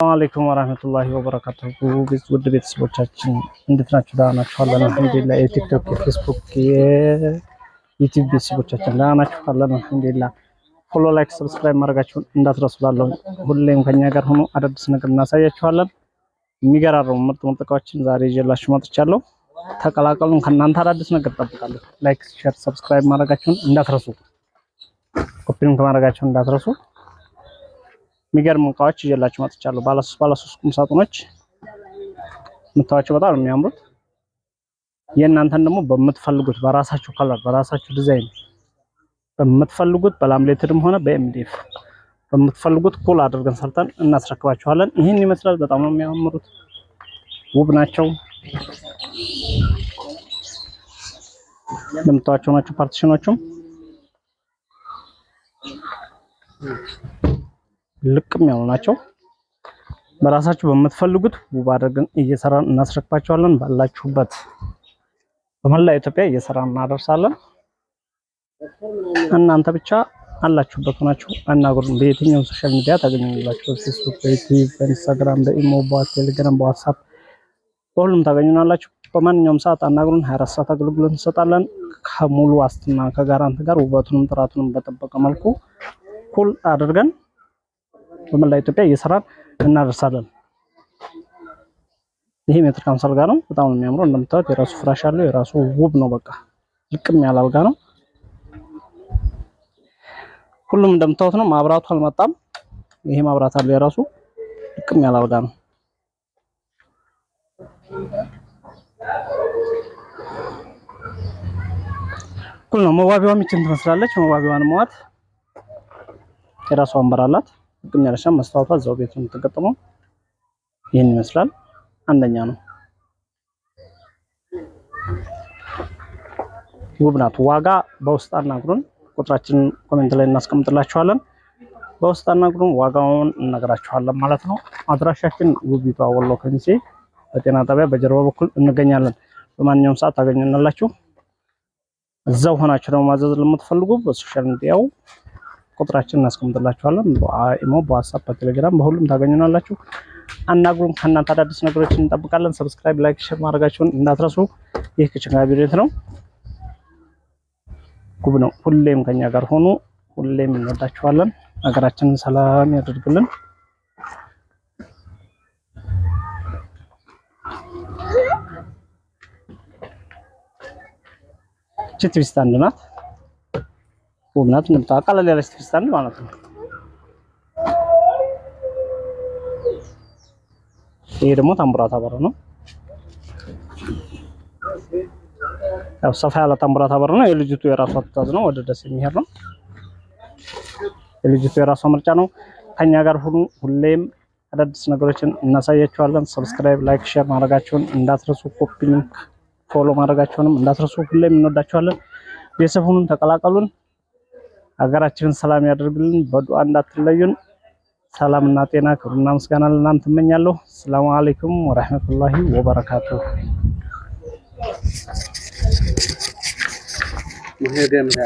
ሰላም አለይኩም ወራህመቱላሂ ወበረካቱሁ። ውድ ቤተሰቦቻችን እንዴት ናችሁ? ደህና ናችሁ? አለን አልሐምዱሊላህ። የቲክቶክ የፌስቡክ የዩቲዩብ ቤተሰቦቻችን ደህና ናችሁ? አለን አልሐምዱሊላህ። ፎሎ፣ ላይክ፣ ሰብስክራይብ ማድረጋችሁን እንዳትረሱ። ሁሌም ከኛ ጋር ሆኖ አዳዲስ ነገር እናሳያችኋለን። የሚገራርሙ ምርጥ እቃዎችን ዛሬ ይዤላችሁ መጥቻለሁ። ተቀላቀሉን። ከእናንተ አዳዲስ ነገር እጠብቃለሁ። ላይክ፣ ሼር፣ ሰብስክራይብ ማድረጋችሁን እንዳትረሱ። ኮፒም ማድረጋችሁን እንዳትረሱ። የሚገርም እቃዎች ይዤላችሁ መጥቻለሁ። ባለሶስት ቁም ሳጥኖች የምታዩዋቸው በጣም ነው የሚያምሩት። የእናንተን ደግሞ በምትፈልጉት በራሳችሁ ከለር በራሳችሁ ዲዛይን በምትፈልጉት በላምሌትድም ሆነ በኤምዲኤፍ በምትፈልጉት ኩል አድርገን ሰርተን እናስረክባችኋለን። ይህን ይመስላል። በጣም ነው የሚያምሩት፣ ውብ ናቸው። የምታዩዋቸው ናቸው ፓርቲሽኖቹም ልቅም ያሉ ናቸው። በራሳችሁ በምትፈልጉት ውብ አድርገን እየሰራን እናስረክባችኋለን። ባላችሁበት በመላ ኢትዮጵያ እየሰራን እናደርሳለን። እናንተ ብቻ አላችሁበት ሆናችሁ አናግሩን። በየትኛውም ሶሻል ሚዲያ ታገኙናላችሁ። በፌስቡክ፣ በዩቲዩብ፣ በኢንስታግራም፣ በኢሞ፣ በቴሌግራም፣ በዋትስአፕ በሁሉም ታገኙናላችሁ። በማንኛውም ሰዓት አናግሩን። 24 ሰዓት አገልግሎት እንሰጣለን። ከሙሉ ዋስትና ከጋራንት ጋር ውበቱንም ጥራቱንም በጠበቀ መልኩ ኩል አድርገን በመላ ኢትዮጵያ እየሰራን እናደርሳለን። ይሄ ሜትር ከ50 አልጋ ነው። በጣም ነው የሚያምረው። እንደምታዩት የራሱ ፍራሽ አለው። የራሱ ውብ ነው። በቃ ልቅም ያለ አልጋ ነው። ሁሉም እንደምታዩት ነው። ማብራቱ አልመጣም። ይሄ ማብራት አለው የራሱ ልቅም ያለ አልጋ ነው። ሁሉ ነው። መዋቢያዋም ይችን ትመስላለች። መዋቢያዋን መዋት የራሱ ወንበር አላት። ልቅም ያለች መስታወቷ እዛው ቤት ነው የምትገጠመው። ይሄን ይመስላል። አንደኛ ነው። ውብ ናት። ዋጋ በውስጥ አናግሩን። ቁጥራችንን ኮሜንት ላይ እናስቀምጥላችኋለን። በውስጥ አናግሩን፣ ዋጋውን እነግራችኋለን ማለት ነው። አድራሻችን ውቢቷ ወሎ ከሚሴ በጤና ጣቢያ በጀርባ በኩል እንገኛለን። በማንኛውም ሰዓት ታገኙናላችሁ። እዛው ሆናችሁ ደግሞ ማዘዝ ለምትፈልጉ በሶሻል ሚዲያው ቁጥራችንን እናስቀምጥላችኋለን። በኢሞ፣ በዋትስአፕ፣ በቴሌግራም በሁሉም ታገኙናላችሁ። አናግሩን። ከእናንተ አዳዲስ ነገሮችን እንጠብቃለን። ሰብስክራይብ፣ ላይክ፣ ሼር ማድረጋችሁን እንዳትረሱ። ይህ ክችን ካቢኔት ነው። ጉብ ነው። ሁሌም ከኛ ጋር ሆኑ። ሁሌም እንወዳችኋለን። ሀገራችንን ሰላም ያደርግልን። ቺ ቲቪ ስታንድ ናት። ውብ ናት። እንደምታውቁ ቀለል ያለች ቲቪ ስታንድ ማለት ነው። ይሄ ደግሞ ታምቡራታ በር ነው። ያው ሰፋ ያለ ታምቡራታ በር ነው። የልጅቱ የራሷ ትዕዛዝ ነው። ወደ ደስ የሚሄድ ነው። የልጅቱ የራሷ ምርጫ ነው። ከኛ ጋር ሁሉ ሁሌም አዳዲስ ነገሮችን እናሳያችኋለን። ሰብስክራይብ፣ ላይክ፣ ሼር ማድረጋችሁን እንዳትረሱ። ኮፒ ሊንክ ፎሎ ማድረጋችሁንም እንዳትረሱ። ሁሌም እንወዳችኋለን። ቤተሰቡን ተቀላቀሉን። ሀገራችንን ሰላም ያደርግልን። በዱአ እንዳትለዩን። ሰላምና ጤና ክብርና ምስጋና ለእናንተ እመኛለሁ። ሰላም አለይኩም ወራህመቱላሂ ወበረካቱሁ። ይሄ ገምታ